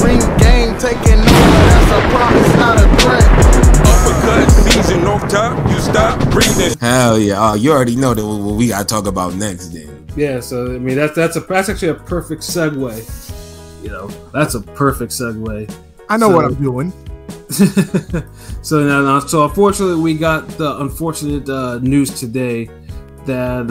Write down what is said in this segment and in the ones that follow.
Ring game taking over, that's a promise, not a threat. Uppercut season off top, you stop breathing. Hell yeah! Oh, you already know that what we gotta talk about next, then. Yeah, so I mean that's actually a perfect segue. You know, that's a perfect segue. I know what I'm doing. So now, so unfortunately, we got the unfortunate news today that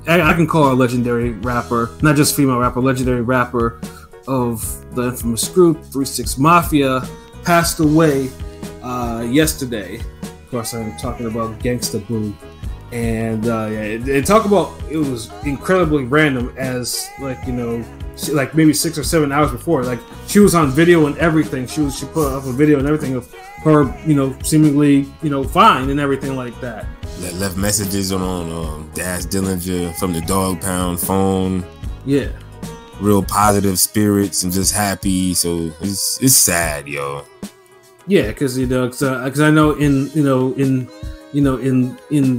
I can call her a legendary rapper, not just female rapper, legendary rapper of the infamous group 3 6 Mafia, passed away yesterday. Of course, I'm talking about Gangsta Boo. And talk about, it was incredibly random, as like, you know, like maybe 6 or 7 hours before, like she was on video and everything. She put up a video and everything of her, you know, seemingly, you know, fine and everything like that. Left messages on Dash Dillinger from the Dog Pound phone. Yeah, real positive spirits and just happy. So it's sad, yo. Yeah, because you know, because I know in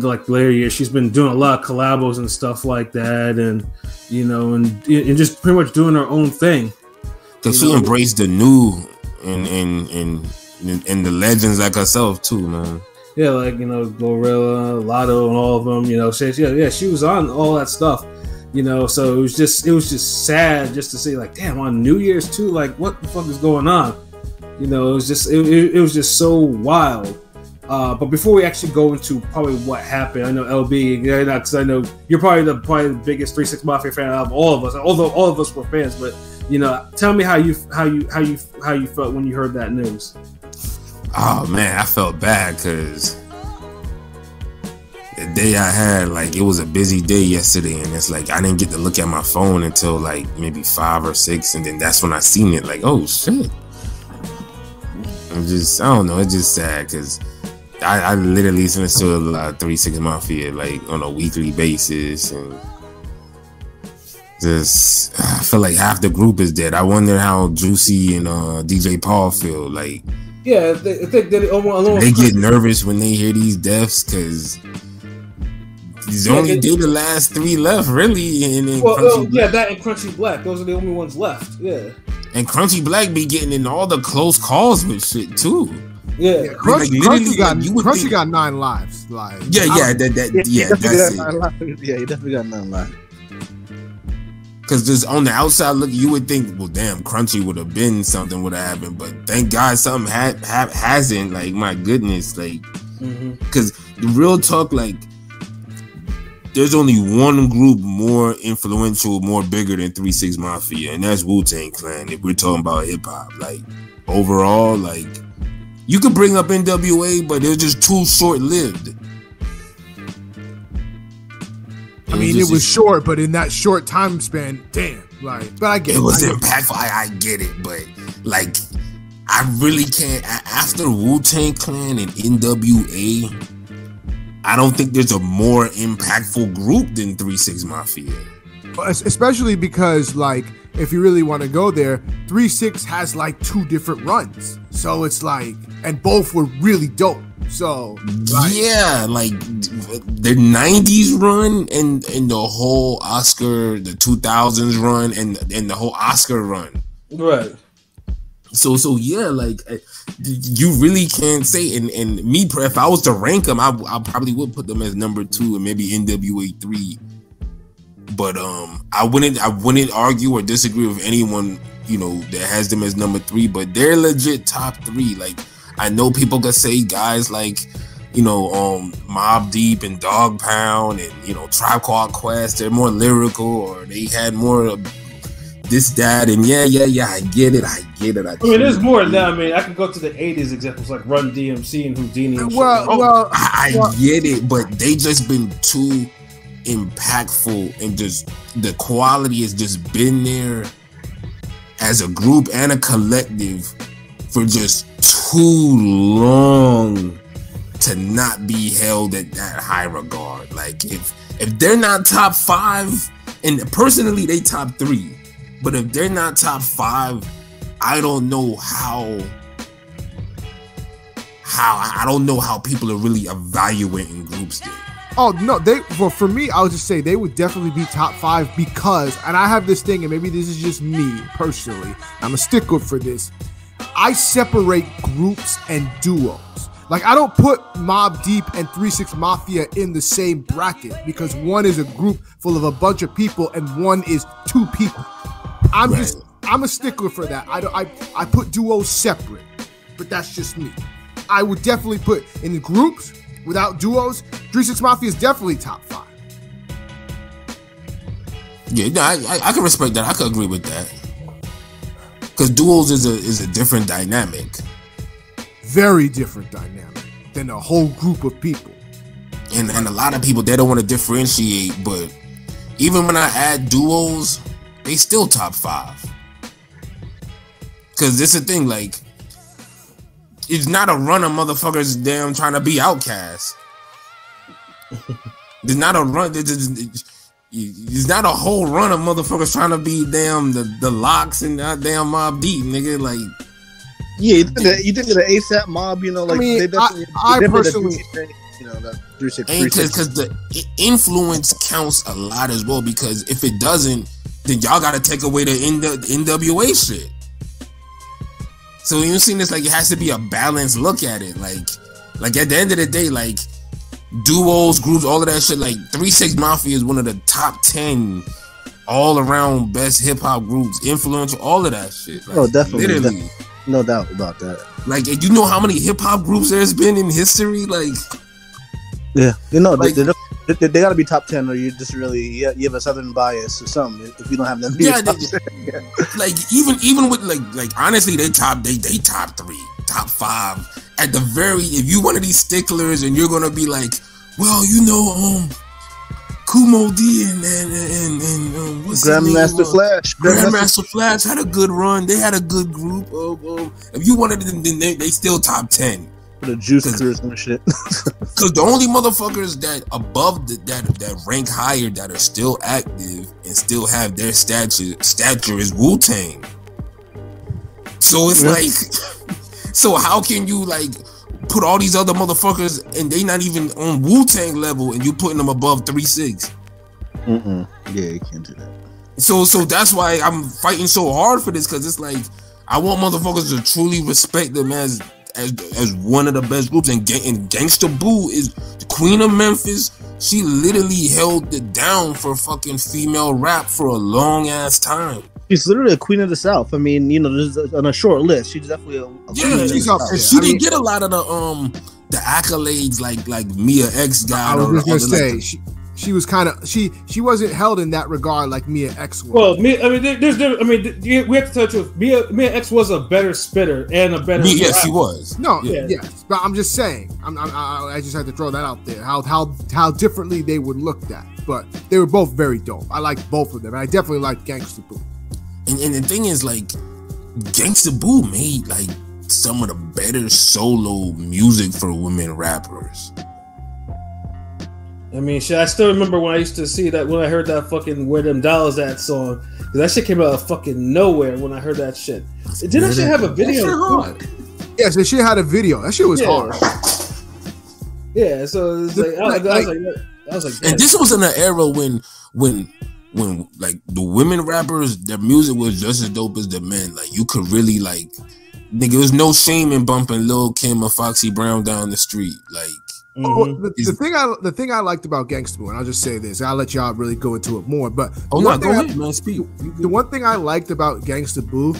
like the later years, she's been doing a lot of collabos and stuff like that, and you know, and just pretty much doing her own thing. Cause she embraced the new and the legends like herself too, man. Yeah, like, you know, Glorilla, Lotto, and all of them. You know, she was on all that stuff. You know, so it was just sad just to see, like, damn, on New Year's too. Like, what the fuck is going on? You know, it was just so wild. But before we actually go into probably what happened, I know LB, because I know you're probably the biggest 3 6 Mafia fan out of all of us. Although all of us were fans, but you know, tell me how you felt when you heard that news. Oh man, I felt bad because the day I had, like, it was a busy day yesterday, and it's like I didn't get to look at my phone until like maybe 5 or 6, and then that's when I seen it. Like, oh shit! I don't know. It's just sad because I literally listen to a lot of 3 6 Mafia like on a weekly basis, and just I feel like half the group is dead. I wonder how Juicy and DJ Paul feel. Like, yeah, I think that they get nervous when they hear these deaths because these only the last 3 left, really. And then that and Crunchy Black, those are the only ones left. Yeah, and Crunchy Black be getting in all the close calls with shit too. Yeah, Crunchy got 9 lives. Like, that's it. Yeah, he definitely got 9 lives. Because just on the outside look, you would think, well, damn, Crunchy would have been something would have happened, but thank God something hasn't. Like, my goodness, like, because the real talk, like, there's only one group more influential, more bigger than 3 6 Mafia, and that's Wu-Tang Clan. If we're talking about hip hop, like, overall, like, you could bring up NWA, but they're just too short lived. I mean, it was short, but in that short time span, damn, like, but I get it. It was impactful. I get it, but like, I really can't. After Wu-Tang Clan and NWA, I don't think there's a more impactful group than 3 6 Mafia. Especially because, like, if you really want to go there, 3 6 has like 2 different runs, so it's like, and both were really dope. So like, yeah, like the 90s run and the whole Oscar, the 2000s run and the whole Oscar run, right? So yeah, like, you really can't say. And me, if I was to rank them, I probably would put them as number 2 and maybe NWA 3. But I wouldn't argue or disagree with anyone, you know, that has them as number 3. But they're legit top 3. Like, I know people could say guys like, you know, Mobb Deep and Dog Pound and, you know, Tribe Called Quest, they're more lyrical, or they had more of this, that, and yeah, I get it. I mean, there's more than that. I mean, I can go to the 80s examples like Run DMC and Houdini. And I get it, but they just been too impactful, and just the quality has just been there as a group and a collective for just too long to not be held at that high regard. Like, if they're not top 5, and personally they top 3, but if they're not top 5, I don't know how I don't know how people are really evaluating groups there. Oh no, for me, I would just say they would definitely be top 5 because, and I have this thing, and maybe this is just me personally. I'm a stickler for this. I separate groups and duos. Like I don't put Mobb Deep and 3 6 Mafia in the same bracket because one is a group full of a bunch of people and one is 2 people. I'm a stickler for that. I put duos separate, but that's just me. I would definitely put in the groups. Without duos, 3 6 Mafia is definitely top 5. Yeah, no, I can respect that. I can agree with that. Because duos is a different dynamic. Very different dynamic than a whole group of people. And a lot of people, they don't want to differentiate, but even when I add duos, they still top 5. Because this is the thing, like, it's not a run of motherfuckers damn trying to be outcasts. There's not a run. It's not a whole run of motherfuckers trying to be damn the Locks and damn Mobb Deep, nigga. Like, yeah, you think of the ASAP Mob, you know, like I mean, they definitely, I personally, you know, that 3 6 because the influence counts a lot as well. Because if it doesn't, then y'all got to take away the NWA shit. So you see this, like, it has to be a balanced look at it. Like at the end of the day, like, duos, groups, all of that shit, like 3 6 Mafia is one of the top 10 all around best hip hop groups, influential, all of that shit. Like, oh, definitely, literally, no doubt about that. Like, you know how many hip hop groups there's been in history? Like, yeah, you know, like, they got to be top 10, or you just really you have a southern bias or something. If you don't have them, yeah, like even with like honestly, they top 3, top 5 at the very. If you one of these sticklers and you're gonna be like, well, you know, Kumo D and what's Grandmaster Flash. Grandmaster Flash had a good run. They had a good group. If you wanted them, then they still top 10. For the juicers and shit. Because the only motherfuckers that above that rank higher that are still active and still have their stature is Wu-Tang. So it's like, so how can you like put all these other motherfuckers and they not even on Wu-Tang level and you putting them above 3 6? Yeah, you can't do that. So that's why I'm fighting so hard for this, because it's like I want motherfuckers to truly respect them as one of the best groups, and Gangsta Boo is the queen of Memphis. She literally held it down for fucking female rap for a long ass time. She's literally a queen of the South. I mean, you know, on a short list, she's definitely a queen of the South. She didn't get a lot of the accolades like Mia X got. I was just gonna say she was kind of she wasn't held in that regard like Mia X was. Well, we have to tell the truth. Mia X was a better spitter and a better. Yes, she was. No, yes, but I'm just saying. I just had to throw that out there. How differently they were looked at, but they were both very dope. I like both of them. And I definitely like Gangsta Boo. And the thing is, like, Gangsta Boo made like some of the better solo music for women rappers. I mean, shit, I still remember when I used to see that, when I heard that fucking Where Them Dollars At song. Because that shit came out of fucking nowhere when I heard that shit. It didn't actually have a video. Yes, that shit had a video. That shit was hard. Yeah, so it's like, I was like, and this was in an era when like the women rappers, their music was just as dope as the men. Like, you could really like, nigga, there was no shame in bumping Lil' Kim or Foxy Brown down the street. Like, the thing I liked about Gangsta Boo, and I'll just say this, I'll let y'all really go into it more. But go ahead, man. Speak. The one thing I liked about Gangsta Boo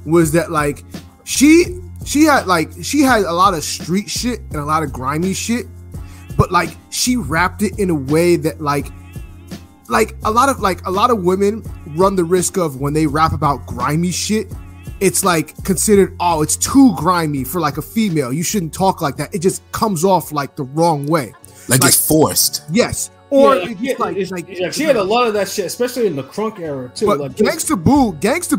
was that like she had a lot of street shit and a lot of grimy shit, but like she rapped it in a way that like a lot of women run the risk of, when they rap about grimy shit, it's like considered, oh, it's too grimy for like a female. You shouldn't talk like that. It just comes off like the wrong way. Like it's forced. Yes. Or she had a lot of that shit, especially in the crunk era too. But like, Gangsta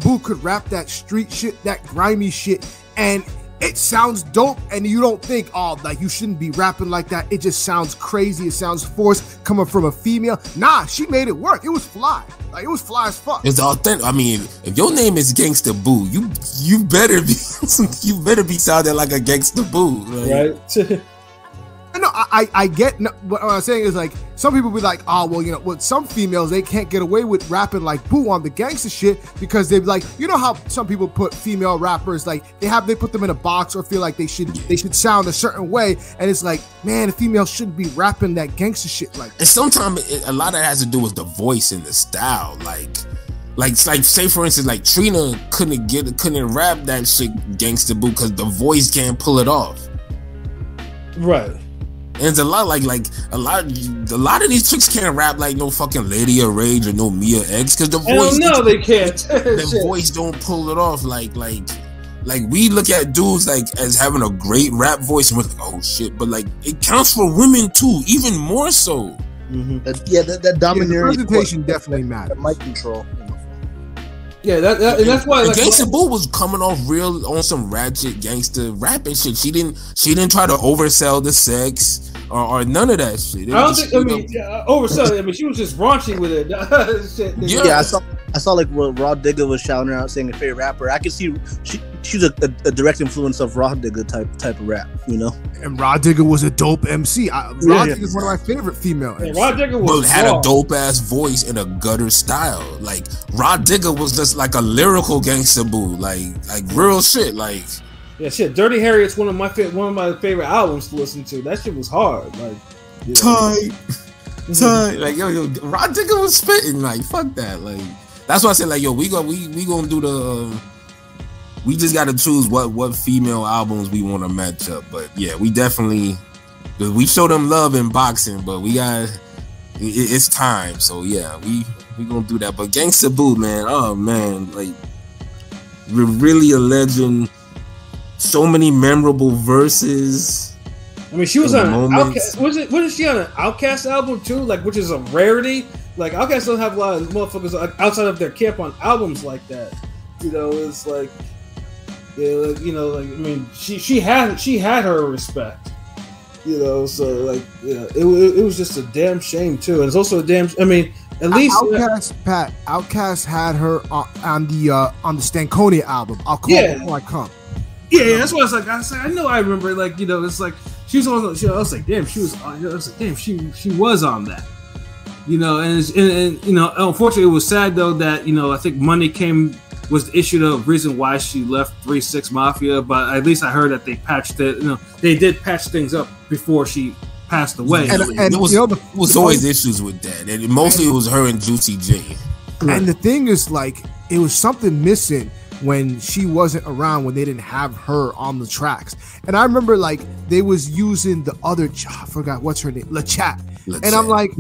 Boo could rap that street shit, that grimy shit, and it sounds dope, and you don't think, oh, like you shouldn't be rapping like that. It just sounds crazy. It sounds forced coming from a female. Nah, she made it work. It was fly. Like, it was fly as fuck. It's authentic. I mean, if your name is Gangsta Boo, you better be sounding like a Gangsta Boo, right? No, I get what I'm saying is like some people be like, oh well, with some females they can't get away with rapping like Boo on the gangster shit because they're like, how some people put female rappers like they put them in a box or feel like they should sound a certain way, and it's like, man, a female shouldn't be rapping that gangster shit like that. And sometimes a lot of that has to do with the voice and the style, like say for instance, like Trina couldn't rap that shit Gangsta Boo because the voice can't pull it off. Right. And it's a lot a lot of these chicks can't rap like no fucking Lady of Rage or no Mia X because the voice. No, they can't. The voice don't pull it off. Like we look at dudes like as having a great rap voice and we're like, oh shit, but like it counts for women too, even more so. Mm-hmm. That domineering presentation definitely matters. Mic control. Yeah, and that's why like, Gangsta Boo was coming off real on some ratchet gangster rapping shit. She didn't try to oversell the sex or none of that shit. I don't think. Oversell it. I mean, she was just raunchy with it. Shit, yeah, I saw like what Raw Digga was shouting out saying a favorite rapper. I could see she's a direct influence of Raw Digga type of rap, And Raw Digga was a dope MC. Raw Digga is one of my favorite female MCs. Raw Digga had a dope ass voice and a gutter style. Like Raw Digga was just like a lyrical Gangsta Boo, like real shit. Like shit. Dirty Harriet's one of my favorite albums to listen to. That shit was hard. Like tight. Like yo, Raw Digga was spitting. Like fuck that. Like that's why I said like yo, we gonna do the. We just got to choose what female albums we want to match up. But yeah, we definitely we show them love in boxing, but it's time. So yeah, we gonna do that. But Gangsta Boo, man, oh man, like really a legend. So many memorable verses. I mean, she was on an Outkast. Wasn't she on an Outkast album too? Like, which is a rarity. Like, Outkast don't have a lot of motherfuckers outside of their camp on albums like that. It's like. Yeah, I mean, she had her respect, So like, it was just a damn shame too, and it's also a damn. I mean, at least Outkast had her on the Stankonia album. I'll call it before I come. Yeah, that's what I was like. I know, I remember. Like, it's like she was on. I was like, damn, she was. I was like, damn, she was on that. And unfortunately, it was sad though that I think Money was the issue, the reason why she left 3-6 Mafia, but at least I heard that they patched it. They did patch things up before she passed away. And there was always issues with that, and mostly it was her and Juicy J. And the thing is, like, it was something missing when she wasn't around, when they didn't have her on the tracks. And I remember like they was using the other, I forgot what's her name, LaChat. And I'm like,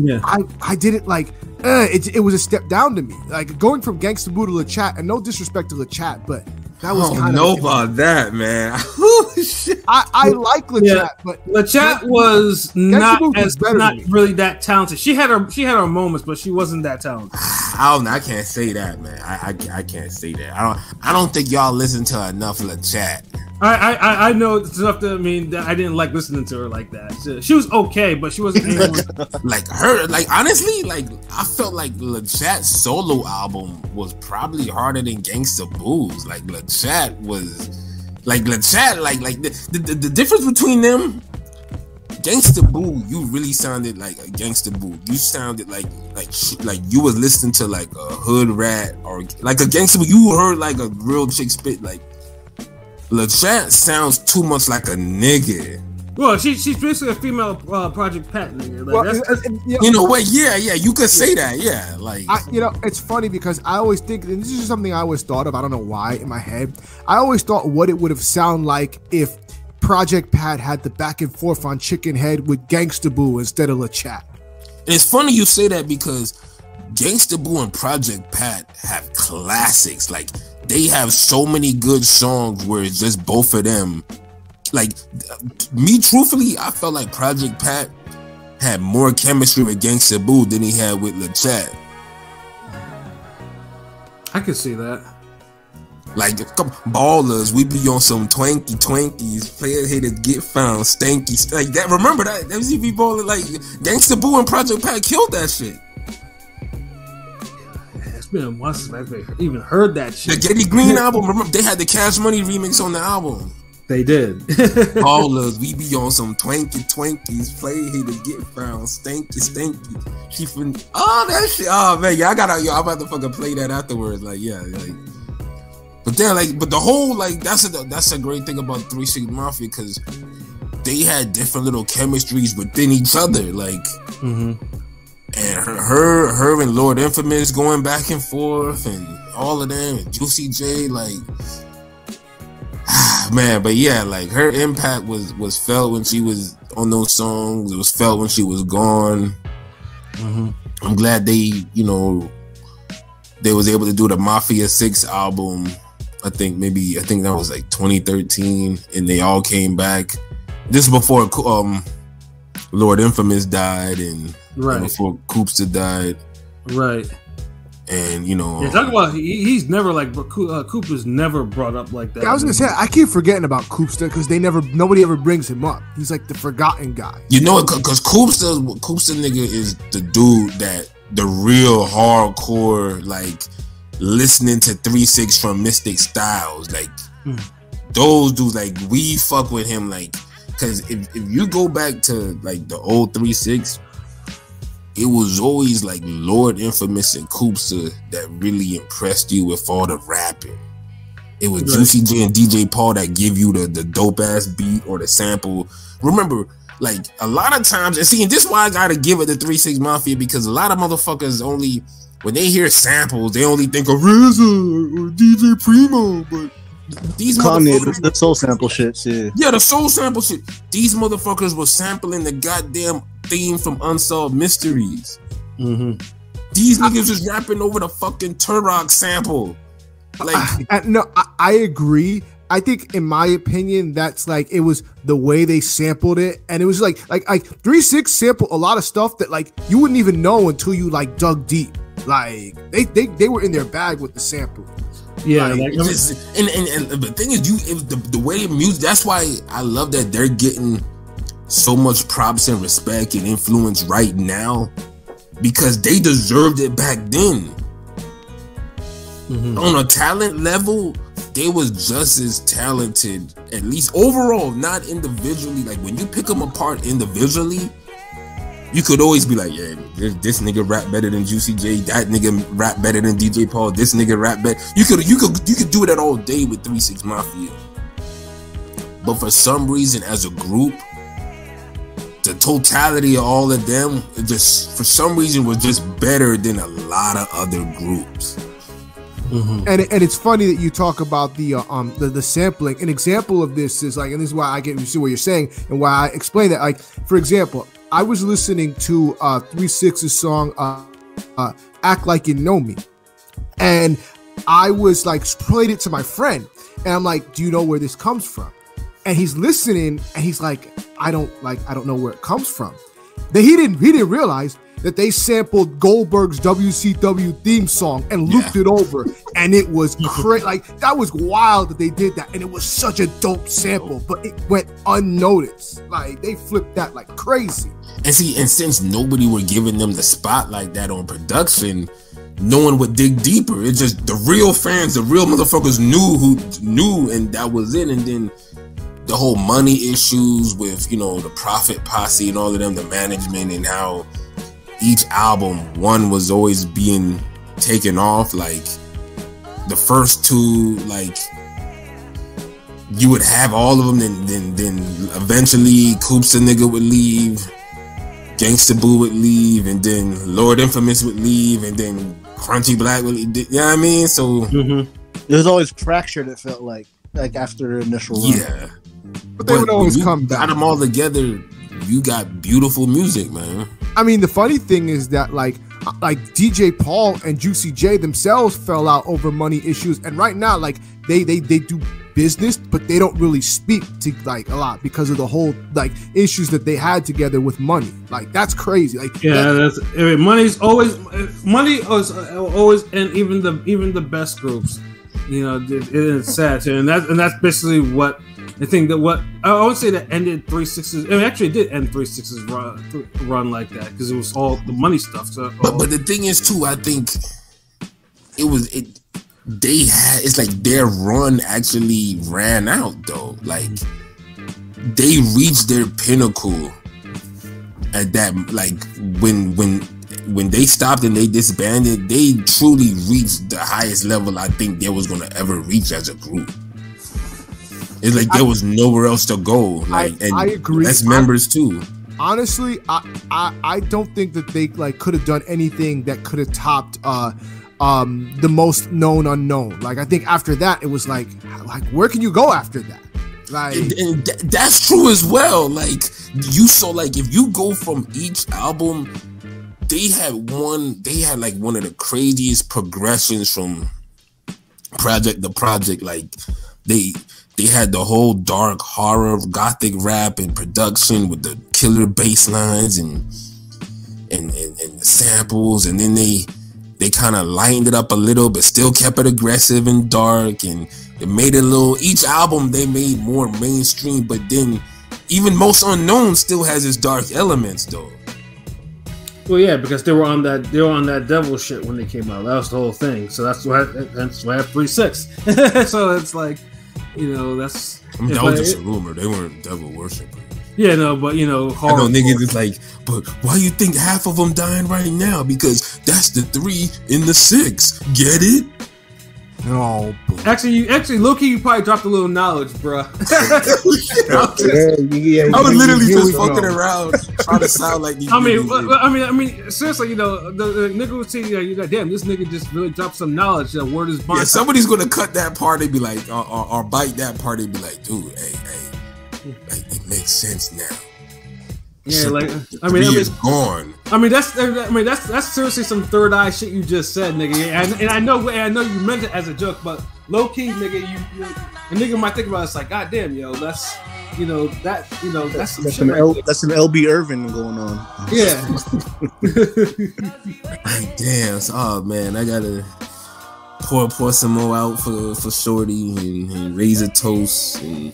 I didn't like. It was a step down to me. Like going from Gangsta Boo to LaChat, and no disrespect to LaChat, but that was kind of. Know about that, man. I like LaChat, but LaChat was not really that talented. She had her moments, but she wasn't that talented. I can't say that, man. I can't say that. I don't think y'all listen to enough LaChat. I know enough to mean that I didn't like listening to her like that. She was okay, but she wasn't like her. Like honestly, like I felt like LaChat's solo album was probably harder than Gangsta Boo's. Like LaChat was, like the difference between them. Gangsta Boo, you really sounded like a Gangsta Boo. You sounded like you was listening to like a hood rat or like a Gangsta Boo. You heard like a real chick spit like. LaChat sounds too much like a nigga. Well, she's basically a female Project Pat nigga. Like, yeah, you could say that, yeah. Like, it's funny because I always think, and this is something I always thought of. I don't know why in my head. I always thought what it would have sounded like if Project Pat had the back and forth on Chicken Head with Gangsta Boo instead of LaChat. It's funny you say that because Gangsta Boo and Project Pat have classics. Like. They have so many good songs where it's just both of them. Like, me, truthfully, I felt like Project Pat had more chemistry with Gangsta Boo than he had with LaChat. I could see that. Like, ballers, we be on some twankies, player haters get found, stanky, like that. Remember that? MTV Baller, like, Gangsta Boo and Project Pat killed that shit. Been a while since I've even heard that shit. The Getty Green album, remember they had the Cash Money remix on the album. They did. All us, we be on some Twinkies, play here to get found, stanky. She from that shit. Oh man, yeah, I'm about to fucking play that afterwards. Like, yeah, like. But then, like, but the whole like that's a great thing about 3 6 Mafia because they had different little chemistries within each other, like. And her and Lord Infamous going back and forth and all of them and Juicy J, like man, but yeah, like her impact was felt when she was on those songs. It was felt when she was gone. I'm glad they was able to do the Mafia 6 album. I think that was like 2013, and they all came back. This is before Lord Infamous died and before Koopsta died. Right. And talk about he's never like Koopsta's never brought up like that. Yeah, I was gonna say I keep forgetting about Koopsta because nobody ever brings him up. He's like the forgotten guy. Because Koopsta nigga is the dude that the real hardcore like listening to 3 6 from Mystic Styles, like those dudes, like we fuck with him, like because if you go back to like the old 3 6. It was always like Lord Infamous and Koopsta that really impressed you with all the rapping. It was Juicy J and DJ Paul that give you the dope ass beat or the sample. Remember, like a lot of times, and this is why I gotta give it to 3 6 Mafia because a lot of motherfuckers only when they hear samples they only think of RZA or DJ Primo, but these motherfuckers, the soul sample shit, yeah, the soul sample shit. These motherfuckers were sampling the goddamn theme from Unsolved Mysteries. These niggas was rapping over the fucking Turok sample. Like, no, I agree. I think, in my opinion, that's like it was the way they sampled it, and it was like 3 6 sampled a lot of stuff that like you wouldn't even know until you like dug deep. Like they were in their bag with the sample. Yeah, and the thing is, it was the way music. That's why I love that they're getting so much props and respect and influence right now because they deserved it back then. On a talent level, they was just as talented, at least overall, not individually. Like when you pick them apart individually, you could always be like, yeah, this nigga rap better than Juicy J, that nigga rap better than DJ Paul, this nigga rap better. You could do that all day with 3 6 Mafia. But for some reason, as a group, the totality of all of them, it just for some reason was just better than a lot of other groups. And it's funny that you talk about the sampling. An example of this is like, and this is why I get to see what you're saying and why I explain that. Like, for example, I was listening to 3 6's song "Act Like You Know Me," and I was like played it to my friend, and I'm like, "Do you know where this comes from?" And he's listening, and he's like, I don't know where it comes from. That he didn't realize that they sampled Goldberg's WCW theme song and looped it over, and it was crazy. Like that was wild that they did that, and it was such a dope sample, but it went unnoticed. Like they flipped that like crazy. And since nobody were giving them the spot like that on production, no one would dig deeper. It's just the real fans, the real motherfuckers knew, and that was it. And then the whole money issues with, the Prophet Posse and all of them, the management, and how each album, one was always being taken off. Like the first two, like you would have all of them, then eventually Koopsta nigga would leave, Gangsta Boo would leave, and then Lord Infamous would leave, and then Crunchy Black would leave. You know what I mean? So it was always fractured, it felt like after the initial run. Yeah. But they would always come back. Got them all together, you got beautiful music, man. I mean, the funny thing is that like DJ Paul and Juicy J themselves fell out over money issues, and right now like they do business, but they don't really speak to like a lot because of the whole like issues that they had together with money. Like that's crazy. Like money's always and even the best groups, it's sad too, and that's basically what. I think that what I would say that ended 3 6's. It actually did end 3 6's run like that because it was all the money stuff. So, but the thing is too, I think it's like their run actually ran out though. Like they reached their pinnacle at that, like when they stopped and they disbanded, they truly reached the highest level I think they was gonna ever reach as a group. It's like there was nowhere else to go. Like, and I agree. That's members too. Honestly, I don't think that they like could have done anything that could have topped the most known unknown. Like I think after that it was like where can you go after that? Like and that's true as well. Like you saw, like if you go from each album, they had like one of the craziest progressions from project to project. Like they had the whole dark horror gothic rap and production with the killer bass lines and the samples, and then they kind of lightened it up a little but still kept it aggressive and dark, and it made it a little, each album they made more mainstream, but then even Most Unknown still has its dark elements though. Well, yeah, because they were on that devil shit when they came out. That was the whole thing. So that's why I have 3-6. So it's like, you know, that's. I mean, that was just a rumor. They weren't devil worshippers. Yeah, no, but you know, I know niggas is like, but why you think half of them dying right now? Because that's the 3 in the 6. Get it? no. Actually, low-key, you probably dropped a little knowledge, bro. I was literally just fucking around, trying to sound like these. I mean, seriously, you know, the nigga would say, you know, damn, this nigga just really dropped some knowledge. You know, word is bond. Yeah, somebody's gonna cut that part and be like, or bite that part and be like, dude, hey, like, it makes sense now. Yeah, like I mean, it's gone. I mean, that's seriously some third eye shit you just said, nigga. And I know you meant it as a joke, but low key, nigga, a nigga might think about it, it's like, god damn, yo, that's some shit. That's some LB Irvin going on. Yeah. Damn. Oh man, I gotta pour some more out for Shorty and raise a toast and.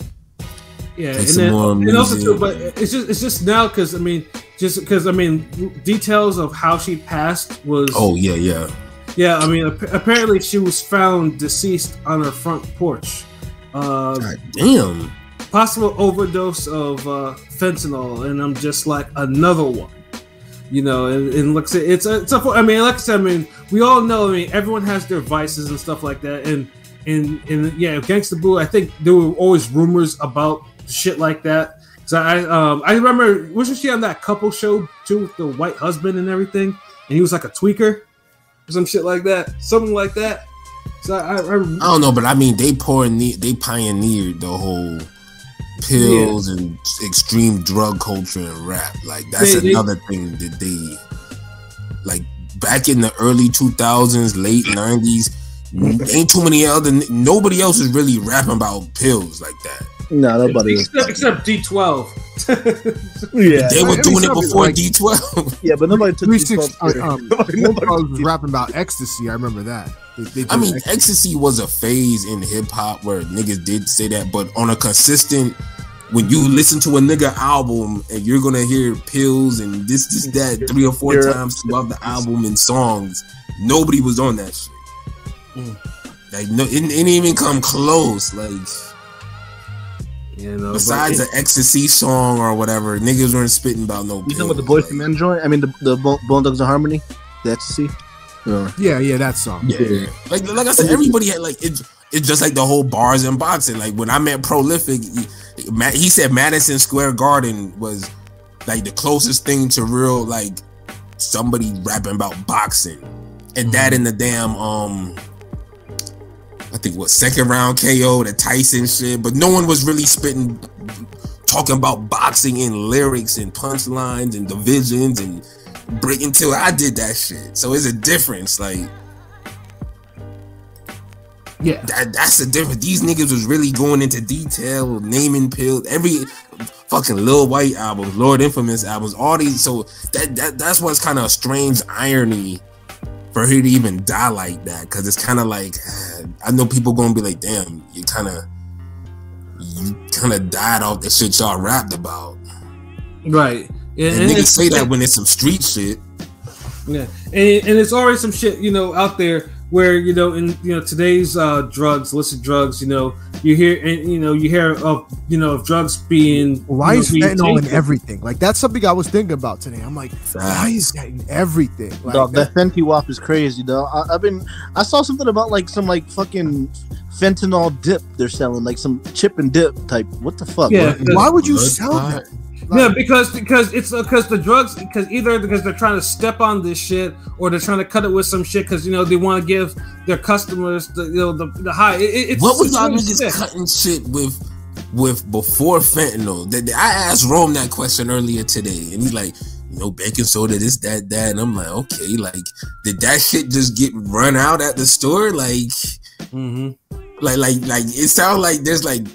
Yeah, and also too, but it's just now because I mean, details of how she passed was. Oh yeah. I mean, apparently she was found deceased on her front porch. God damn. Possible overdose of fentanyl, and I'm just like another one. You know, and looks it's I mean, like I said, I mean, we all know. I mean, everyone has their vices and stuff like that, and yeah, Gangsta Boo. I think there were always rumors about shit like that. So I remember, wasn't she on that couple show too with the white husband and everything, and he was like a tweaker or some shit like that, something like that. So I don't know, but I mean, they pioneered the whole pills and extreme drug culture and rap. Like that's another thing that they like back in the early 2000s, late 90s. Ain't too many nobody else is really rapping about pills like that. No, nobody except D12. Yeah, they were doing it before like, D12. Yeah, but nobody took D12. Nobody was rapping about ecstasy. I remember that. I mean, ecstasy was a phase in hip hop where niggas did say that, but on a consistent, when you listen to a nigga album and you're gonna hear pills and this that 3 or 4 times throughout the album and songs, nobody was on that shit. Like no, it didn't even come close. Like, you know, besides the ecstasy song or whatever, niggas weren't spitting about no. You know what the Boys II Men joint? I mean, the Bone Thugs and Harmony, the ecstasy. Yeah, that song. Yeah. Like I said, everybody had like it's just like the whole bars and boxing. Like when I met Prolific, he said Madison Square Garden was like the closest thing to real like somebody rapping about boxing, and that in the damn I think second round KO, the Tyson shit, but no one was really talking about boxing in lyrics and punchlines and divisions and break until I did that shit. So it's a difference, like, yeah, that's the difference. These niggas was really going into detail, naming pills, every fucking Lil White albums, Lord Infamous albums, all these. So that's what's kind of a strange irony for her to even die like that, because it's kind of like, I know people gonna be like, damn, you kind of died off the shit y'all rapped about, right? And niggas say that when it's some street shit. Yeah, and it's already some shit, you know, out there where in today's drugs, illicit drugs, you hear of drugs being why is being fentanyl in taken. everything? Like that's something I was thinking about today. I'm like, why is that in everything? Like, Dog, that Fenty Wap is crazy, dog. I saw something about like some like fucking fentanyl dip they're selling, like some chip and dip type. What the fuck? Yeah, bro? why would you sell that? Yeah, because the drugs, either because they're trying to step on this shit or they're trying to cut it with some shit because they want to give their customers the high. What was y'all really niggas sick. cutting shit with before fentanyl? I asked Rome that question earlier today, and he's like, baking soda, this, that, and I'm like, okay, like, did that shit just get run out at the store? Like, like it sounds like there's like.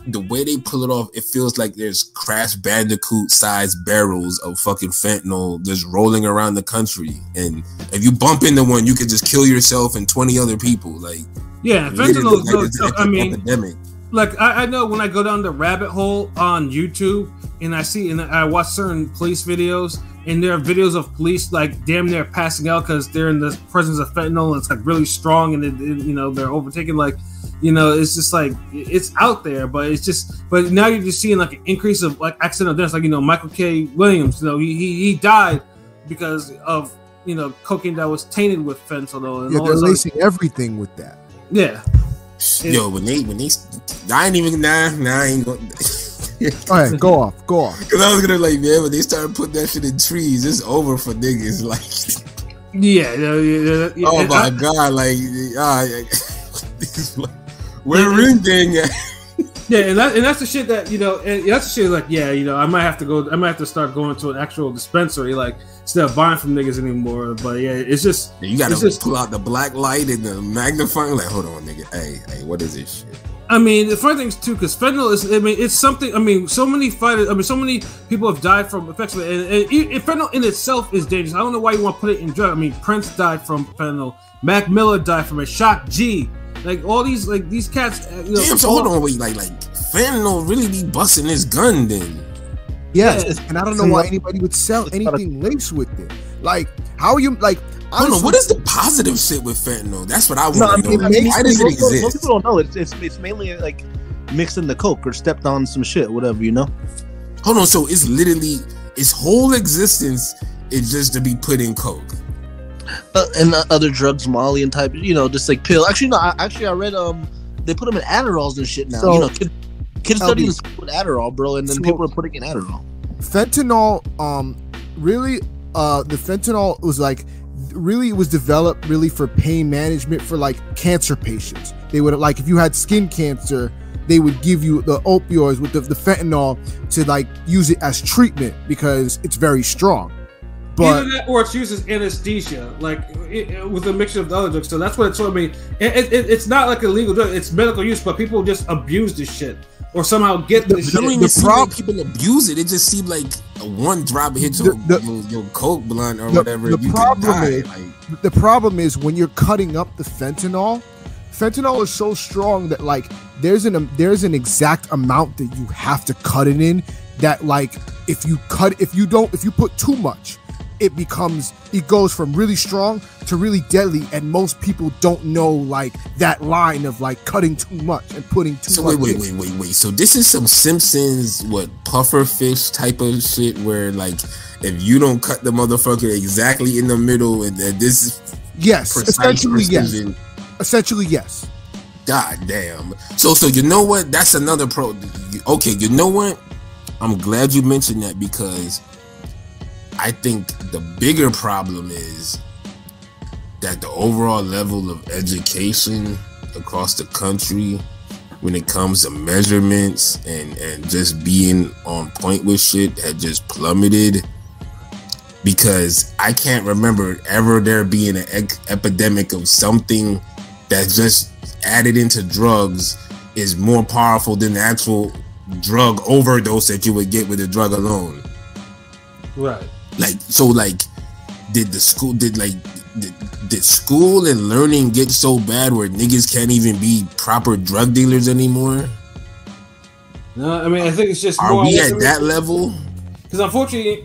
The way they pull it off, it feels like there's Crash Bandicoot sized barrels of fucking fentanyl just rolling around the country. And if you bump into one, you could just kill yourself and 20 other people. Like, yeah, fentanyl is like I mean, epidemic. Like I know when I go down the rabbit hole on YouTube and I watch certain police videos and there are videos of police like damn near passing out because they're in the presence of fentanyl and it's like really strong and they're overtaken like. It's just like it's out there, but now you're just seeing like an increase of like accidental deaths. Like Michael K. Williams, he died because of cocaine that was tainted with fentanyl. And yeah, they're lacing everything with that. Yeah. Yo, when they, I ain't even I ain't going. All right, go off. Because I was gonna when they started putting that shit in trees, it's over for niggas. Like, yeah. Oh my god, like, where Ring Gang at? Yeah, and that's the shit that and that's the shit like I might have to start going to an actual dispensary like instead of buying from niggas anymore. But yeah, it's just you gotta pull out the black light and the magnifying. Like, hold on, nigga. Hey, what is this shit? I mean, the funny thing is too, because fentanyl is. I mean, it's something. I mean, so many fighters. I mean, so many people have died from effects of it, and fentanyl in itself is dangerous. I don't know why you want to put it in drug. I mean, Prince died from fentanyl. Mac Miller died from it. Shock G. Like all these cats. Damn, so hold on, wait, like fentanyl really be busting this gun then? Yes, and I don't know why anybody would sell anything laced with it. Like, how are you like? Honestly, what is the positive shit with fentanyl? That's what I want to know. Why does it most exist? people don't know. It's mainly like mixed in the coke or stepped on some shit, whatever, Hold on, so it's literally its whole existence is just to be put in coke. And other drugs, Molly and type, just like pill. Actually, no. I read they put them in Adderalls and shit now. So, kids studying with Adderall, bro, and then people are putting in Adderall. Fentanyl, really, the fentanyl was like. Really, it was developed really for pain management for like cancer patients. They would like if you had skin cancer, they would give you the opioids with the fentanyl to like use it as treatment because it's very strong. But either that or it's used as anesthesia, like with a mixture of the other drugs. So that's what it's. I mean, it's not like a legal drug; it's medical use, but people just abuse this shit or somehow get this shit. Don't even seem like people abuse it. It just seemed like one drop hits your coke blunt or whatever. The problem is when you're cutting up the fentanyl. Fentanyl is so strong that like there's an exact amount that you have to cut it in. That like if you put too much, it goes from really strong to really deadly, and most people don't know like that line of like cutting too much and putting too much. Wait. So this is some Simpsons puffer fish type of shit where like if you don't cut the motherfucker exactly in the middle and this is essentially yes. God damn. So you know what? That's another pro. Okay, you know what? I'm glad you mentioned that because I think the bigger problem is that the overall level of education across the country when it comes to measurements and just being on point with shit had just plummeted, because I can't remember ever there being an epidemic of something that just added into drugs is more powerful than the actual drug overdose that you would get with a drug alone. Right. Like, so like did school and learning get so bad where niggas can't even be proper drug dealers anymore? No, I mean I think it's just are we at that level? because unfortunately,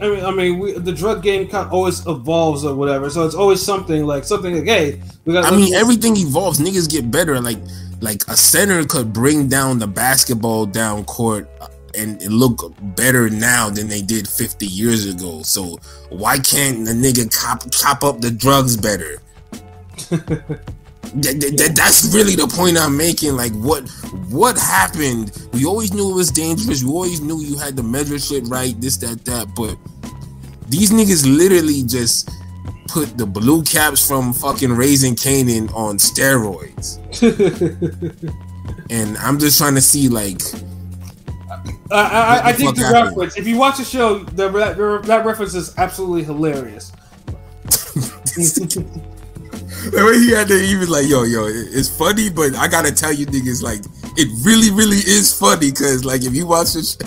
the drug game kind of always evolves or whatever. So it's always something like hey, we got. Everything evolves. Niggas get better. Like a center could bring down the basketball down court and look better now than they did 50 years ago. So why can't the nigga chop up the drugs better? That's really the point I'm making. Like, what happened? We always knew it was dangerous. We always knew you had to measure shit right, this, that. But these niggas literally just put the blue caps from fucking Raising Kanan on steroids. And I'm just trying to see, like, I think the reference. If you watch the show, that reference is absolutely hilarious. The way he was like, yo, it's funny, but I gotta tell you niggas, like, it really is funny, cause like if you watch this,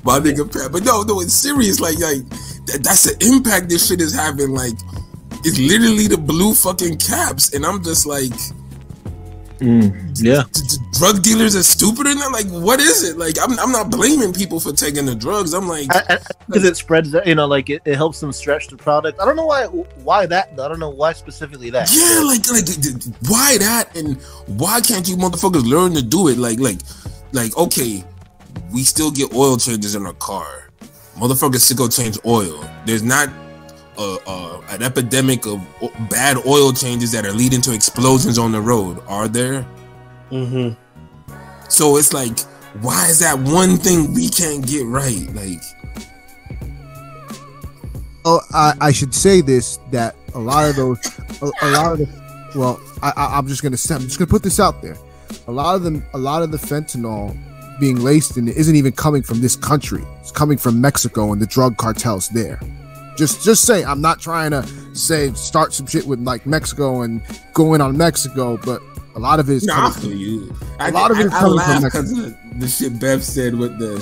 my nigga Pat, but no, it's serious, like that's the impact this shit is having. Like, it's literally the blue fucking caps, and I'm just like, yeah, drug dealers are stupider than that. Like, what is it? Like, I'm not blaming people for taking the drugs. I'm like, because it spreads, like it helps them stretch the product. I don't know why that. I don't know why specifically that. Yeah, like why that, and why can't you motherfuckers learn to do it? Like okay, we still get oil changes in our car. Motherfuckers still go change oil. There's not an epidemic of bad oil changes that are leading to explosions on the road, are there? Mm-hmm. So it's like, why is that one thing we can't get right? Like, I should say this, that I'm just gonna put this out there. A lot of the fentanyl being laced in it isn't even coming from this country. It's coming from Mexico and the drug cartels there. Just say, I'm not trying to say start some shit with like Mexico and go in on Mexico, but a lot of it is coming from you. A lot of it is coming from Mexico. The shit Bev said with the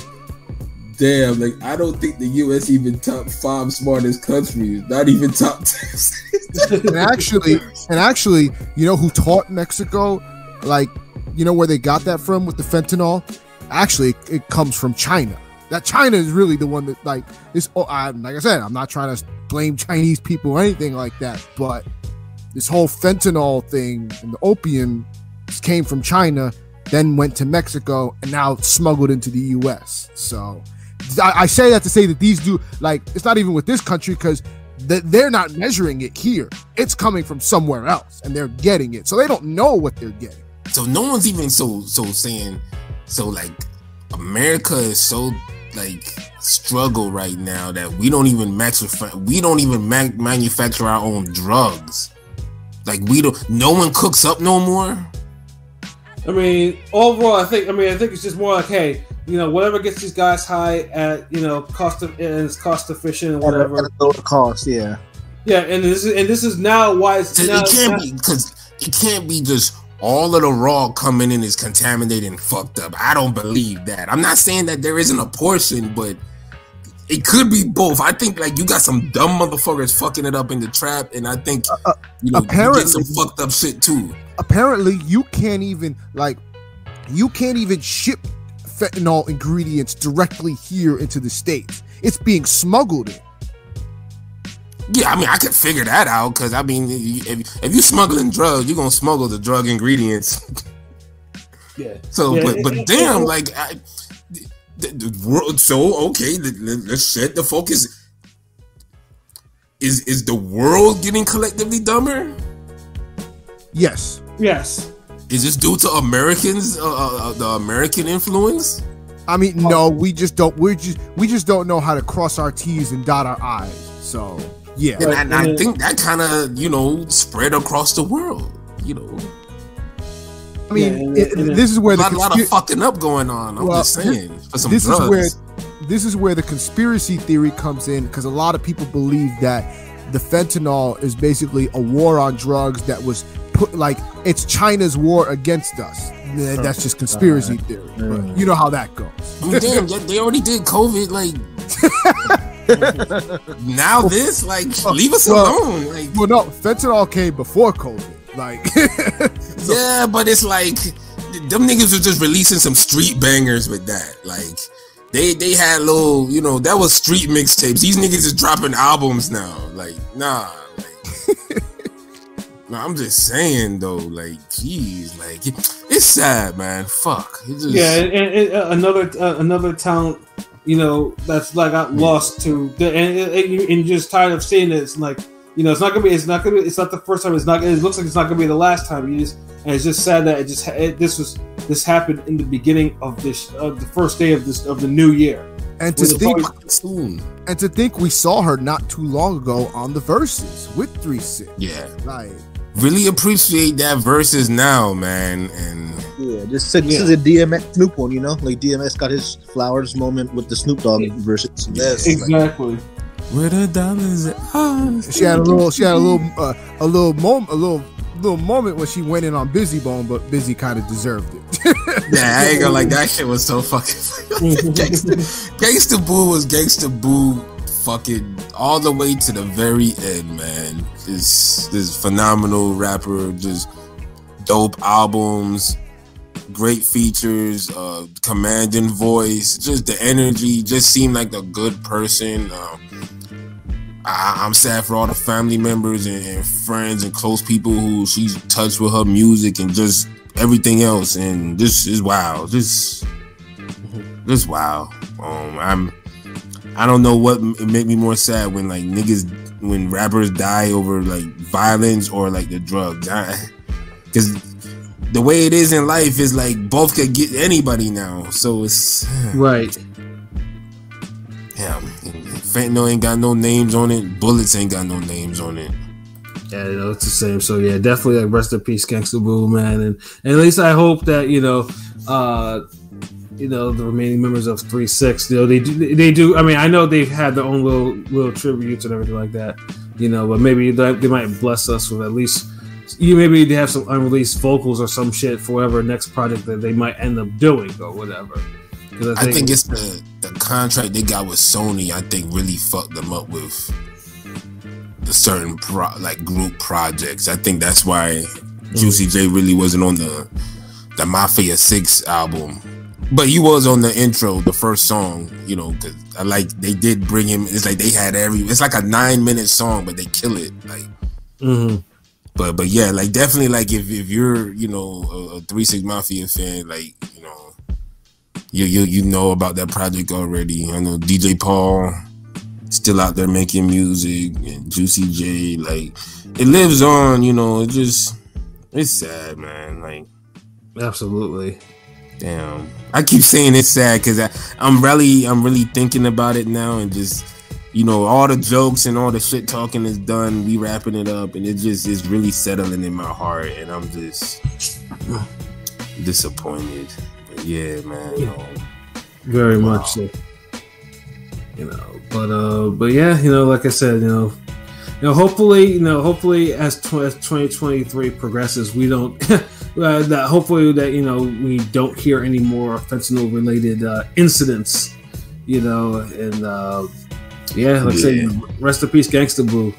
damn, like, I don't think the US even top 5 smartest countries, not even top 10. and actually, you know who taught Mexico? Like, you know where they got that from with the fentanyl? Actually, it comes from China. That China is really the one that, like, this. Like I said, I'm not trying to blame Chinese people or anything like that, but this whole fentanyl thing and the opium came from China, then went to Mexico, and now it's smuggled into the U.S. So I say that to say that these do, like, it's not even with this country, because they're not measuring it here. It's coming from somewhere else, and they're getting it, so they don't know what they're getting. So no one's even so saying, so like America is so like struggle right now that we don't even manufacture our own drugs. Like, no one cooks up no more. I mean, overall, I think it's just more like, hey, whatever gets these guys high at, it's cost efficient and whatever. At a lower cost, yeah. Yeah, and this is now why it's now, it can't be just all of the raw coming in is contaminated and fucked up. I don't believe that. I'm not saying that there isn't a portion, but it could be both. I think, like, you got some dumb motherfuckers fucking it up in the trap, and I think you get some fucked up shit too. Apparently, you can't even ship fentanyl ingredients directly here into the States. It's being smuggled in. Yeah, I mean, I could figure that out, because I mean, if you're smuggling drugs, you're gonna smuggle the drug ingredients. Yeah. So, yeah, but damn, like, the world. So okay, let's set the focus. Is the world getting collectively dumber? Yes. Yes. Is this due to Americans, the American influence? I mean, no, we just don't know how to cross our T's and dot our I's. So yeah, and I think that kind of spread across the world. I mean, this is where a lot of fucking up going on. I'm just saying, for some drugs. This is where the conspiracy theory comes in, because a lot of people believe that the fentanyl is basically a war on drugs that was put, like, it's China's war against us. That's just conspiracy theory. But you know how that goes. I mean, damn, they already did COVID. Like, now this, like, leave us alone. Like, well, no, fentanyl came before COVID. Like, yeah, but it's like them niggas are just releasing some street bangers with that. Like, they had little, you know, that was street mixtapes. These niggas is dropping albums now. Like, nah. Like, nah, I'm just saying though, like, geez, like, it's sad, man. Fuck. It just... Yeah, and another talent, you know, that's like got lost to, and you're just tired of seeing it. It's like, you know, it's not the first time. It looks like it's not gonna be the last time. And it's just sad that this happened in the beginning of the first day of the new year. And to think we saw her not too long ago on the Versus with 3-6. Yeah, like really appreciate that Versus now, man. And yeah, this is a DMX Snoop one, you know, like DMX got his flowers moment with the Snoop Dogg Versus. Yes, exactly. Like, where the dollars at? Oh, she had a little moment when she went in on Busy Bone, but Busy kind of deserved it. Yeah, I ain't gonna like that shit was so fucking Gangsta Boo was Gangsta Boo fucking all the way to the very end, man. This phenomenal rapper, just dope albums, great features, commanding voice, just the energy, just seemed like a good person. I'm sad for all the family members and friends and close people who she's touched with her music and just everything else. And this is wow. This wow. I don't know what made me more sad when like when rappers die over like violence or like the drugs. Because the way it is in life is like both could get anybody now. So it's right. Yeah, fentanyl ain't got no names on it. Bullets ain't got no names on it. Yeah, you know, it's the same. So yeah, definitely like rest in peace, Gangsta Boo, man. And at least I hope that the remaining members of 3-6, you know, they do. I mean, I know they've had their own little tributes and everything like that, you know. But maybe they might bless us with at least maybe they have some unreleased vocals or some shit for whatever next project that they might end up doing or whatever. I think it's the contract they got with Sony. I think really fucked them up with the certain group projects. I think that's why Juicy J really wasn't on the Mafia 6 album, but he was on the intro, the first song. You know, because they did bring him. It's like they had it's like a 9-minute song, but they kill it. Like, but yeah, like definitely like if you're a 3-6 Mafia fan, like you know about that project already. I know DJ Paul still out there making music, and Juicy J, like it lives on. You know, it's sad, man. Like, absolutely. Damn, I keep saying it's sad because I'm really thinking about it now, and just all the jokes and all the shit talking is done. We wrapping it up, and it just is really settling in my heart, and I'm just disappointed. Yeah, man. Very much so. But yeah, like I said, hopefully as 2023 progresses, we don't hopefully we don't hear any more fentanyl related incidents, and like I said, rest in peace, Gangsta Boo,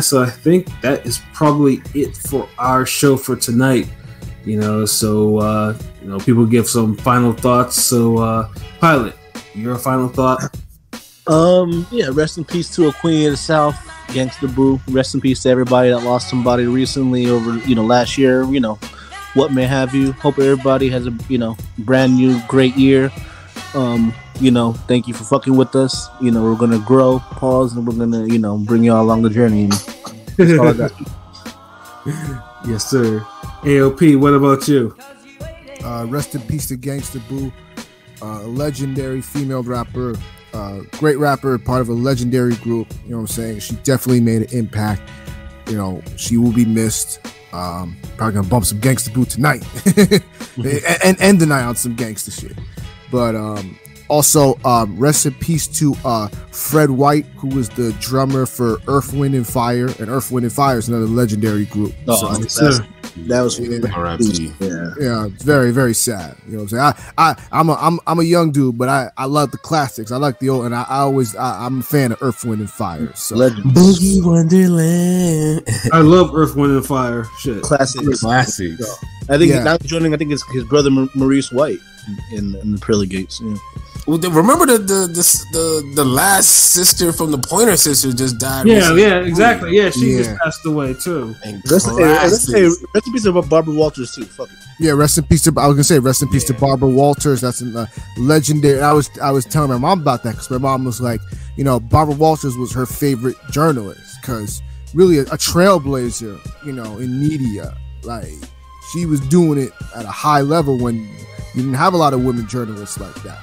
so I think that is probably it for our show for tonight. People give some final thoughts. So, Pilot, your final thought? Rest in peace to a Queen of the South, Gangsta Boo. Rest in peace to everybody that lost somebody recently over, last year, what may have you. Hope everybody has a, brand new, great year. Thank you for fucking with us. We're going to grow, pause, and we're going to, bring you all along the journey. That's all I got. Yes, sir. AOP, what about you? Rest in peace to Gangsta Boo, legendary female rapper, great rapper, part of a legendary group. You know what I'm saying? She definitely made an impact. She will be missed. Probably gonna bump some Gangsta Boo tonight, and end the night on some gangsta shit. But also, rest in peace to Fred White, who was the drummer for Earth, Wind, and Fire. And Earth, Wind, and Fire is another legendary group. Oh, so, That was R.I.P. Yeah, it's very, very sad. You know what I'm saying? I'm a young dude, but I love the classics. I like the old, and I'm a fan of Earth, Wind, and Fire. So Boogie Wonderland. I love Earth, Wind, and Fire. Shit, classics. Classics. I think now joining. I think it's his brother Maurice White in the Pearly Gates. Yeah. Well, remember the last sister from the Pointer Sisters just died. Yeah, recently. yeah, exactly. Yeah, she just passed away too. Rest in peace to Barbara Walters too. Fuck it. Yeah, rest in peace to. I was gonna say rest in peace to Barbara Walters. That's a legendary. I was telling my mom about that because my mom was like, you know, Barbara Walters was her favorite journalist because really a trailblazer, you know, in media. Like she was doing it at a high level when you didn't have a lot of women journalists like that.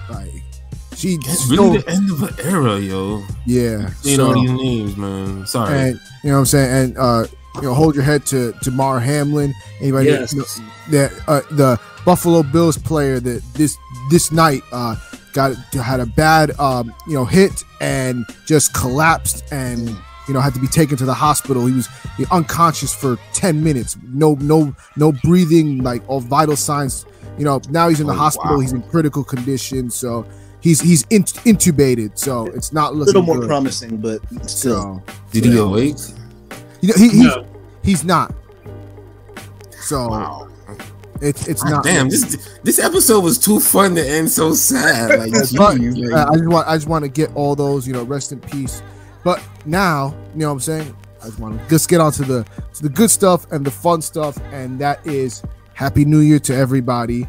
Like it's really the end of an era, yo. Yeah, saying all these names, man. Sorry, and you know what I'm saying, and you know, hold your head to Mara Hamlin. Anybody that the Buffalo Bills player that this night had a bad you know hit and just collapsed and you know had to be taken to the hospital. He was unconscious for 10 minutes, no breathing, like all vital signs. You know, now he's in the hospital. Wow. He's in critical condition, so he's intubated. So it's not looking a little more good. Promising, but still. So, did he awake? You know, he's not. So it's not. Damn, this episode was too fun to end so sad. Like, I just want to get all those, you know, rest in peace. But now, you know what I'm saying? I just want to just get on to the good stuff and the fun stuff, and that is Happy New Year to everybody.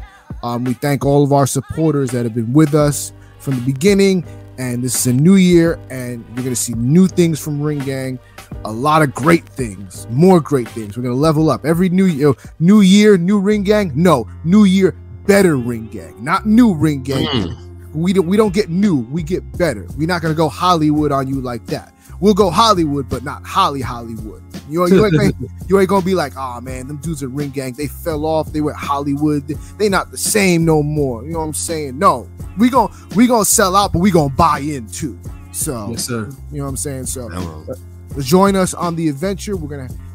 We thank all of our supporters that have been with us from the beginning, and this is a new year, and you're going to see new things from Ring Gang, a lot of great things, more great things. We're going to level up every new year, new Ring Gang. No, new year, better Ring Gang, not new Ring Gang. We don't get new, we get better. We're not going to go Hollywood on you like that. We'll go Hollywood, but not Hollywood. You ain't gonna be like, oh man, them dudes at Ring Gang, they fell off. They went Hollywood. They not the same no more. You know what I'm saying? No, we gonna sell out, but we gonna buy in too. So, yes, sir. You know what I'm saying? So, join us on the adventure.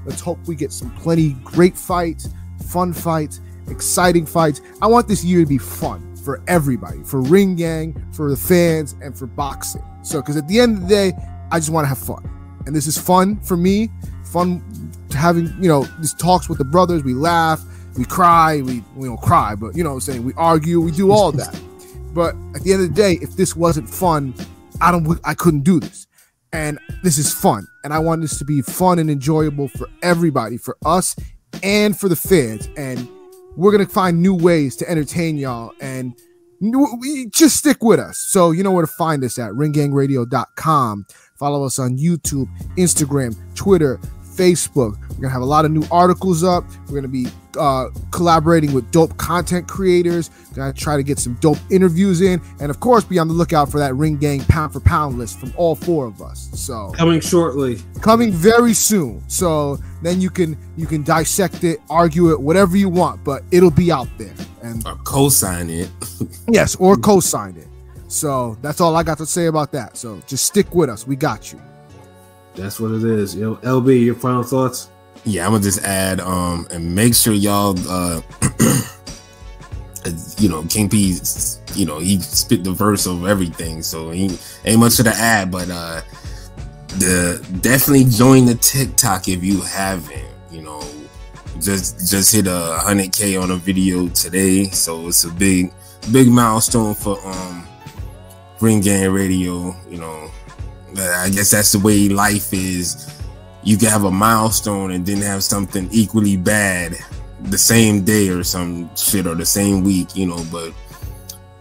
Let's hope we get some plenty great fights, fun fights, exciting fights. I want this year to be fun for everybody, for Ring Gang, for the fans, and for boxing. So, because at the end of the day, I just want to have fun, and this is fun for me. Fun having, you know, these talks with the brothers. We laugh, we cry, we don't cry, but you know what I'm saying, we argue, we do all that. But at the end of the day, if this wasn't fun, I couldn't do this. And this is fun, and I want this to be fun and enjoyable for everybody, for us and for the fans. And we're gonna find new ways to entertain y'all, and just stick with us. So you know where to find us at ringgangradio.com. Follow us on YouTube, Instagram, Twitter, Facebook. We're going to have a lot of new articles up. We're going to be collaborating with dope content creators. Going to try to get some dope interviews in. And of course, be on the lookout for that Ring Gang pound for pound list from all four of us. So coming shortly. Coming very soon. So then you can dissect it, argue it, whatever you want, but it'll be out there. And or co-sign it. Yes, or co-sign it. So that's all I got to say about that. So just stick with us. We got you. That's what it is. Yo, LB, your final thoughts? Yeah, I'm gonna just add and make sure y'all you know, King P, you know, he spit the verse over everything, so he ain't much to add, but definitely join the TikTok if you haven't. You know, just hit 100K on a video today, so it's a big milestone for Ring Gang Radio. You know, I guess that's the way life is. You can have a milestone and then have something equally bad the same day or some shit, or the same week, you know. But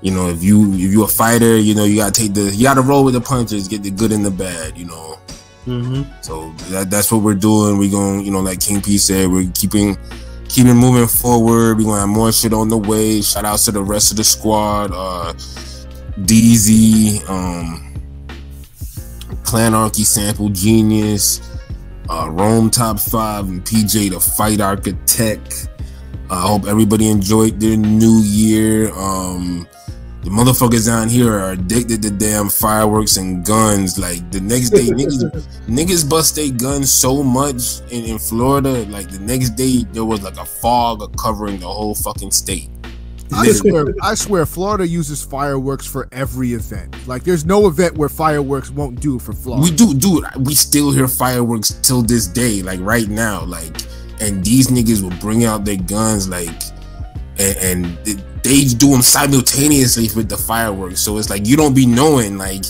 you know, if you a fighter, you know, you gotta roll with the punches, get the good and the bad, you know. So that's what we're doing. We're going, you know, like King P said, we're keeping moving forward. We're gonna have more shit on the way. Shout outs to the rest of the squad, DZ, Clanarchy, Sample Genius, Rome Top 5, and PJ the Fight Architect. I hope everybody enjoyed their new year. The motherfuckers down here are addicted to damn fireworks and guns. Like the next day, niggas bust their guns so much in Florida. Like the next day, there was like a fog covering the whole fucking state. I swear, Florida uses fireworks for every event. Like, there's no event where fireworks won't do for Florida. We do, dude. We still hear fireworks till this day. Like right now, like, and these niggas will bring out their guns, like, and they do them simultaneously with the fireworks. So it's like you don't be knowing. Like,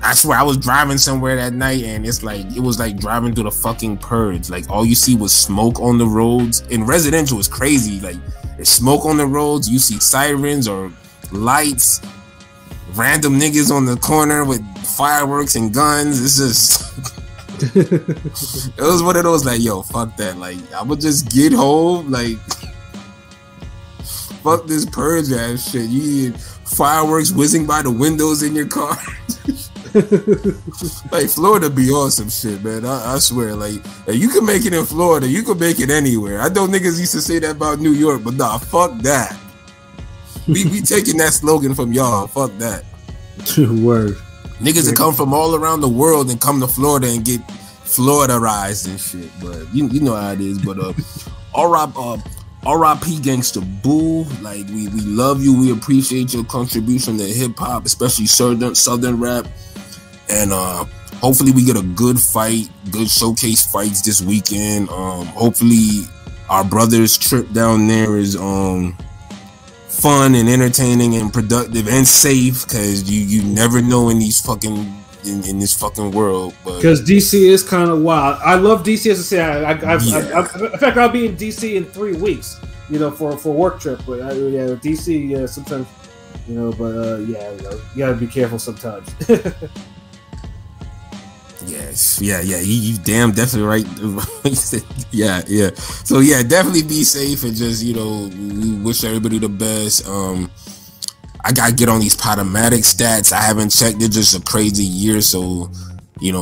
I swear, I was driving somewhere that night, and it was like driving through the fucking purge. Like all you see was smoke on the roads. In residential, it's crazy. Like there's smoke on the roads. You see sirens or lights. Random niggas on the corner with fireworks and guns. It's just. It was one of those like, yo, fuck that. Like I'ma just get home. Like. Fuck this purge ass shit. You need fireworks whizzing by the windows in your car. Like Florida be awesome shit, man. I swear, like you can make it in Florida, you can make it anywhere. I know niggas used to say that about New York, but nah, fuck that. We taking that slogan from y'all. Fuck that. Word. Niggas that come from all around the world and come to Florida and get Floridaized and shit. But you know how it is. But R.I.P. Gangsta Boo. Like we love you. We appreciate your contribution to hip hop, especially southern rap. And hopefully we get a good fight, good showcase fights this weekend. Hopefully our brother's trip down there is fun and entertaining and productive and safe, because you never know in these fucking in this fucking world. Because DC is kind of wild. I love DC, as I say. In fact, I'll be in DC in 3 weeks, for a work trip. But DC, sometimes, but you gotta be careful sometimes. Yes, yeah, you damn definitely right. yeah. So yeah, definitely be safe and just we wish everybody the best. I gotta get on these Podomatic stats. I haven't checked. It's just a crazy year, so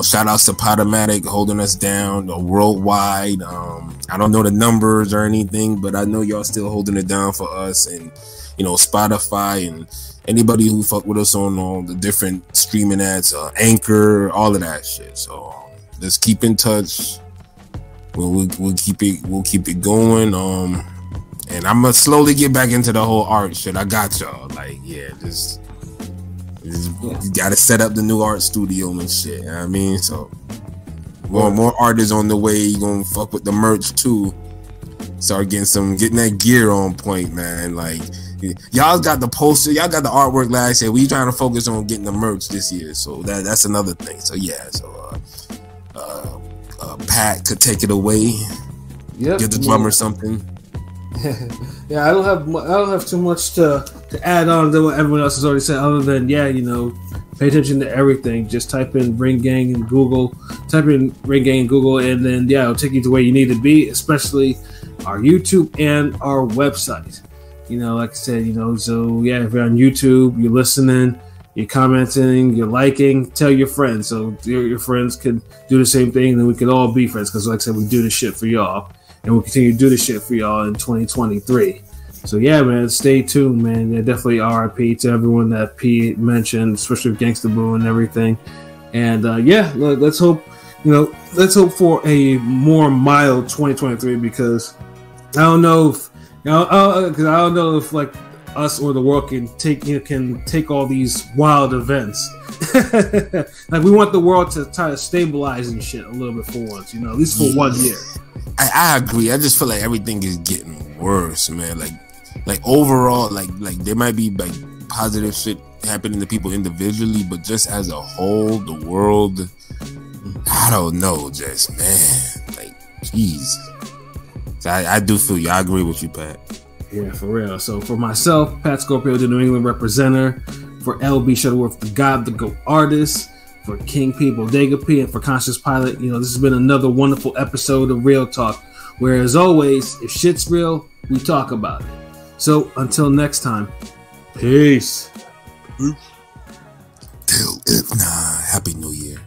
shout outs to Podomatic holding us down worldwide. I don't know the numbers or anything, but I know y'all still holding it down for us, and Spotify and anybody who fuck with us on all the different streaming apps, Anchor, all of that shit. So let's keep in touch. We'll keep it going. And I'm gonna slowly get back into the whole art shit. I got y'all. Like, just you gotta set up the new art studio and shit. You know what I mean? So more artists on the way. You gonna fuck with the merch too. Start getting that gear on point, man. Like, y'all got the poster, y'all got the artwork last year. We trying to focus on getting the merch this year. So that's another thing. So yeah. So Pat could take it away. Yep. Give the drummer something. Yeah, I don't have too much to add on to what everyone else has already said, other than pay attention to everything. Just type in Ring Gang in Google, and then it'll take you to where you need to be, especially our YouTube and our website. Like I said, so yeah, if you're on YouTube, you're listening, you're commenting, you're liking, tell your friends, so your friends can do the same thing, and then we can all be friends, because like I said, we do this shit for y'all. And we'll continue to do this shit for y'all in 2023. So yeah, man, stay tuned, man. Yeah, definitely RIP to everyone that P mentioned, especially with Gangsta Boo and everything. And let's hope for a more mild 2023, because I don't know if like us or the world can take all these wild events. Like, we want the world to try to stabilize and shit a little bit for once, at least for 1 year. I agree. I just feel like everything is getting worse, man. Like overall, like there might be like positive shit happening to people individually, but just as a whole, the world, I don't know, just man, like, jeez. So I do feel you. I agree with you, Pat. Yeah, for real. So for myself, Pat Scorpio, the New England representative, for LB Shuttleworth, the God, the GOAT artist, for King P, Bodega P, and for Conscious Pilot, this has been another wonderful episode of Real Talk, where, as always, if shit's real, we talk about it. So until next time, peace. Happy New Year.